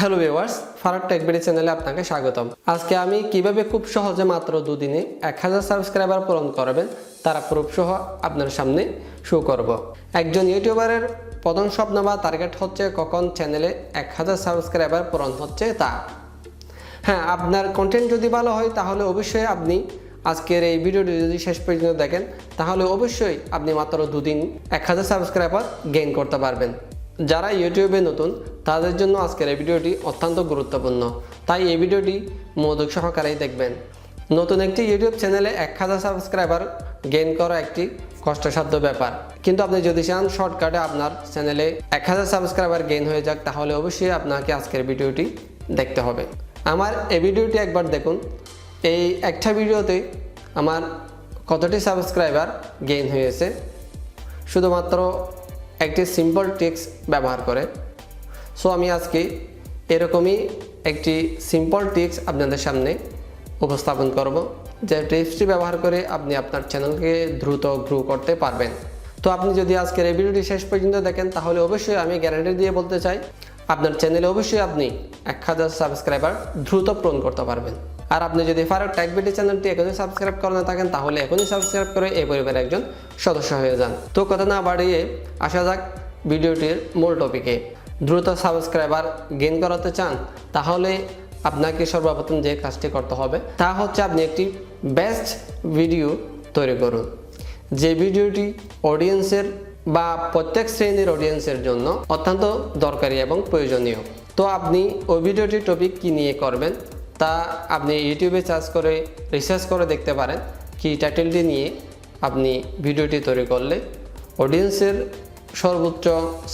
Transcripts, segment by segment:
Hello viewers, ফারাক tech BD চ্যানেলে আপনাকে স্বাগতম। আজকে আমি কিভাবে খুব সহজে মাত্র 2 দিনে 1000 সাবস্ক্রাইবার পূরণ করবেন তার প্রুফ সহ আপনার সামনে শো করব। একজন ইউটিউবারের প্রধান স্বপ্ন বা টার্গেট হচ্ছে কখন চ্যানেলে 1000 সাবস্ক্রাইবার পূরণ হচ্ছে তা। হ্যাঁ, আপনার কন্টেন্ট যদি ভালো হয় তাহলে অবশ্যই আপনি আজকের এই ভিডিওটি যদি শেষ পর্যন্ত দেখেন তাহলে অবশ্যই আপনি মাত্র 2 দিন 1000 সাবস্ক্রাইবার গেইন করতে পারবেন। যারা ইউটিউবে নতুন তাদের জন্য আজকের এই ভিডিওটি অত্যন্ত গুরুত্বপূর্ণ, তাই এই ভিডিওটি মনোযোগ সহকারেই দেখবেন। নতুন একটি ইউটিউব চ্যানেলে 1000 সাবস্ক্রাইবার গেইন করা একটি কষ্টসাধ্য ব্যাপার, কিন্তু আপনি যদি চান শর্টকাটে আপনার চ্যানেলে 1000 সাবস্ক্রাইবার গেইন হয়ে যাক তাহলে অবশ্যই আপনাকে আজকের ভিডিওটি দেখতে হবে। আমার এই ভিডিওটি একবার দেখুন। এই একটা ভিডিওতে আমার কতটি সাবস্ক্রাইবার গেইন হয়েছে শুধুমাত্র একটি সিম্পল ট্রিক্স ব্যবহার করে। সো আমি আজকে এরকমই একটি সিম্পল ট্রিক্স আপনাদের সামনে উপস্থাপন করব, যে ট্রিক্সটি ব্যবহার করে আপনি আপনার চ্যানেলকে দ্রুত গ্রো করতে পারবেন। তো আপনি যদি আজকের এই ভিডিওটি শেষ পর্যন্ত দেখেন তাহলে অবশ্যই আমি গ্যারান্টি দিয়ে বলতে চাই আপনার চ্যানেলে অবশ্যই আপনি 1000 সাবস্ক্রাইবার দ্রুত পূরণ করতে পারবেন। আর আপনি যদি ফারাক টেক বিডি চ্যানেলটি এখনই সাবস্ক্রাইব করে না থাকেন তাহলে এখনই সাবস্ক্রাইব করে এই পরিবারের একজন সদস্য হয়ে যান। তো কথা না বাড়িয়ে আসা যাক ভিডিওটির মূল টপিকে। দ্রুত সাবস্ক্রাইবার গেইন করাতে চান তাহলে আপনাকে সর্বপ্রথম যে কাজটি করতে হবে তা হচ্ছে আপনি একটি বেস্ট ভিডিও তৈরি করুন, যে ভিডিওটি অডিয়েন্সের বা প্রত্যেক শ্রেণীর অডিয়েন্সের জন্য অত্যন্ত দরকারি এবং প্রয়োজনীয়। তো আপনি ওই ভিডিওটির টপিক কী নিয়ে করবেন তা আপনি ইউটিউবে সার্চ করে রিসার্চ করে দেখতে পারেন। কি টাইটেলটি নিয়ে আপনি ভিডিওটি তৈরি করলে অডিয়েন্সের সর্বোচ্চ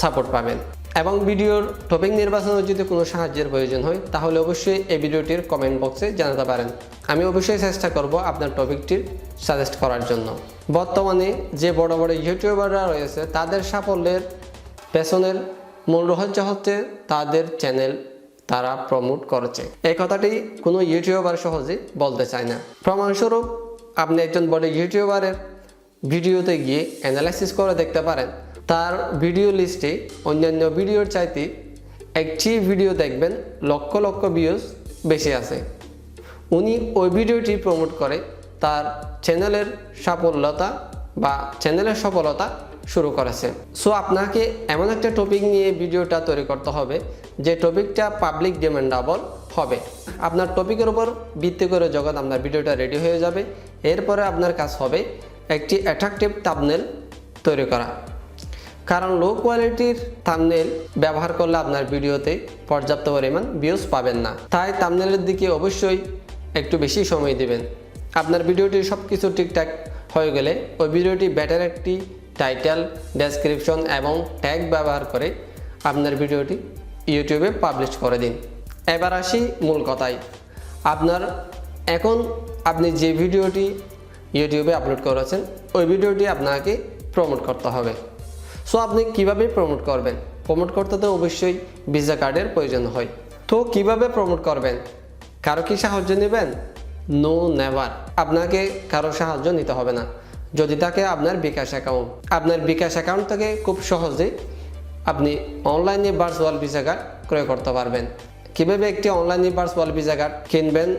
সাপোর্ট পাবেন। এবং ভিডিওর টপিক নির্বাচনে যদি কোনো সাহায্যের প্রয়োজন হয় তাহলে অবশ্যই এই ভিডিওটির কমেন্ট বক্সে জানাতে পারেন। আমি অবশ্যই চেষ্টা করব আপনার টপিকটির সাজেস্ট করার জন্য। বর্তমানে যে বড় বড় ইউটিউবাররা রয়েছে তাদের সাফল্যের পেছনের মূল রহস্য হচ্ছে তাদের চ্যানেল তারা প্রমোট করেছে। এই কথাটি কোনো ইউটিউবার সহজে বলতে চায় না। প্রমাণস্বরূপ আপনি একজন বড় ইউটিউবারের ভিডিওতে গিয়ে অ্যানালাইসিস করে দেখতে পারেন তার ভিডিও লিস্টে অন্যান্য ভিডিওর চাইতে একটি ভিডিও দেখবেন লক্ষ লক্ষ ভিউজ বেশি আছে। উনি ওই ভিডিওটি প্রমোট করে তার চ্যানেলের সাফল্যতা বা চ্যানেলের সফলতা শুরু করেছে। সো আপনাকে এমন একটা টপিক নিয়ে ভিডিওটা তৈরি করতে হবে যে টপিকটা পাবলিক ডিমান্ডেবল হবে। আপনার টপিকের উপর ভিত্তি করে যখন আপনার ভিডিওটা রেডি হয়ে যাবে এরপরে আপনার কাজ হবে একটি অ্যাট্রাকটিভ থাম্বনেল তৈরি করা, কারণ লো কোয়ালিটির থাম্বনেল ব্যবহার করলে আপনার ভিডিওতে পর্যাপ্ত পরিমাণ ভিউজ পাবেন না। তাই থাম্বনেলের দিকে অবশ্যই একটু বেশি সময় দিবেন। আপনার ভিডিওটি সব কিছু ঠিকঠাক হয়ে গেলে ওই ভিডিওটি বেটার একটি টাইটেল, ডেসক্রিপশন এবং ট্যাগ ব্যবহার করে আপনার ভিডিওটি ইউটিউবে পাবলিশ করে দিন। এবার আসি মূল কথায়। আপনি যে ভিডিওটি ইউটিউবে আপলোড করেছেন ওই ভিডিওটি আপনাকে প্রমোট করতে হবে। সো আপনি কিভাবে প্রমোট করবেন? প্রমোট করতে তো অবশ্যই ভিসা কার্ডের প্রয়োজন হয়। তো কিভাবে প্রমোট করবেন? কারো কি সাহায্য নেবেন? No, never. আপনাকে কারো সাহায্য নিতে হবে না। যদি থাকে আপনার বিকাশ অ্যাকাউন্ট থেকে খুব সহজে আপনি অনলাইনে ভার্চুয়াল ভিসা কার্ড ক্রয় করতে পারবেন। কীভাবে একটি অনলাইনে ভার্চুয়াল ভিসা কার্ড কিনবেন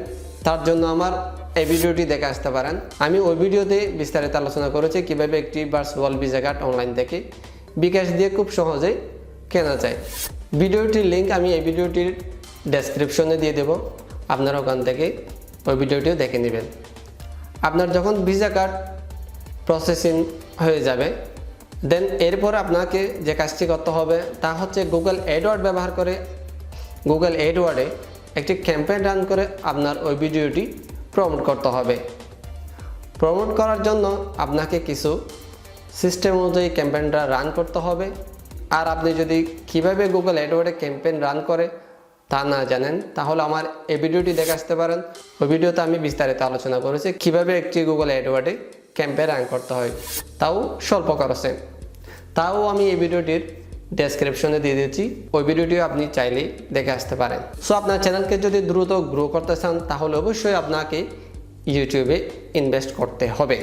তার জন্য আমার এই ভিডিওটি দেখে আসতে পারেন। আমি ওই ভিডিওতে বিস্তারিত আলোচনা করেছি কীভাবে একটি ভার্চুয়াল ভিসা কার্ড অনলাইন থেকে বিকাশ দিয়ে খুব সহজে কেনা যায়। ভিডিওটির লিঙ্ক আমি এই ভিডিওটির ডেসক্রিপশনে দিয়ে দেব, আপনারা ওখান থেকে ওই ভিডিওটিও দেখে নেবেন। আপনার যখন ভিসা কার্ড প্রসেসিং হয়ে যাবে দেন এরপর আপনাকে যে কাজটি করতে হবে তা হচ্ছে গুগল অ্যাডওয়ার্ড ব্যবহার করে গুগল অ্যাডওয়ার্ডে একটি ক্যাম্পেইন রান করে আপনার ওই ভিডিওটি প্রমোট করতে হবে। প্রমোট করার জন্য আপনাকে কিছু সিস্টেম অনুযায়ী ক্যাম্পেইনটা রান করতে হবে। আর আপনি যদি কিভাবে গুগল অ্যাডওয়ার্ডে ক্যাম্পেইন রান করে তা না জানেন তাহলে আমার এই ভিডিওটি দেখে আসতে পারেন। ওই ভিডিওতে আমি বিস্তারিত আলোচনা করেছি কিভাবে একটি গুগল অ্যাডওয়ার্ডে ক্যাম্পেইন রান করতে হয়, তাও স্বল্প খরচে। তাও আমি এই ভিডিওটির ডেসক্রিপশনে দিয়ে দিচ্ছি, ওই ভিডিওটিও আপনি চাইলেই দেখে আসতে পারেন। সো আপনার চ্যানেলকে যদি দ্রুত গ্রো করতে চান তাহলে অবশ্যই আপনাকে ইউটিউবে ইনভেস্ট করতে হবে।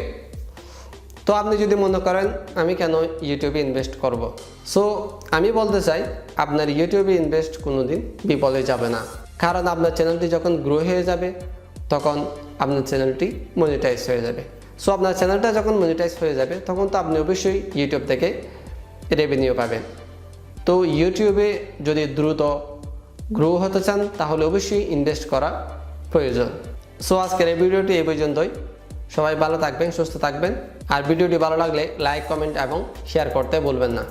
তো আপনি যদি মনে করেন আমি কেন ইউটিউবে ইনভেস্ট করব। সো আমি বলতে চাই আপনার ইউটিউবে ইনভেস্ট কোনোদিন বিফলে যাবে না, কারণ আপনার চ্যানেলটি যখন গ্রো হয়ে যাবে তখন আপনার চ্যানেলটি মনিটাইজ হয়ে যাবে। সো আপনার চ্যানেলটা যখন মনিটাইজ হয়ে যাবে তখন তো আপনি অবশ্যই ইউটিউব থেকে রেভিনিউ পাবেন। তো ইউটিউবে যদি দ্রুত গ্রো হতে চান তাহলে অবশ্যই ইনভেস্ট করা প্রয়োজন। সো আজকের এই ভিডিওটি এই পর্যন্তই। সবাই ভালো থাকবেন, সুস্থ থাকবেন, আর ভিডিওটি ভালো লাগলে লাইক, কমেন্ট এবং শেয়ার করতে ভুলবেন না।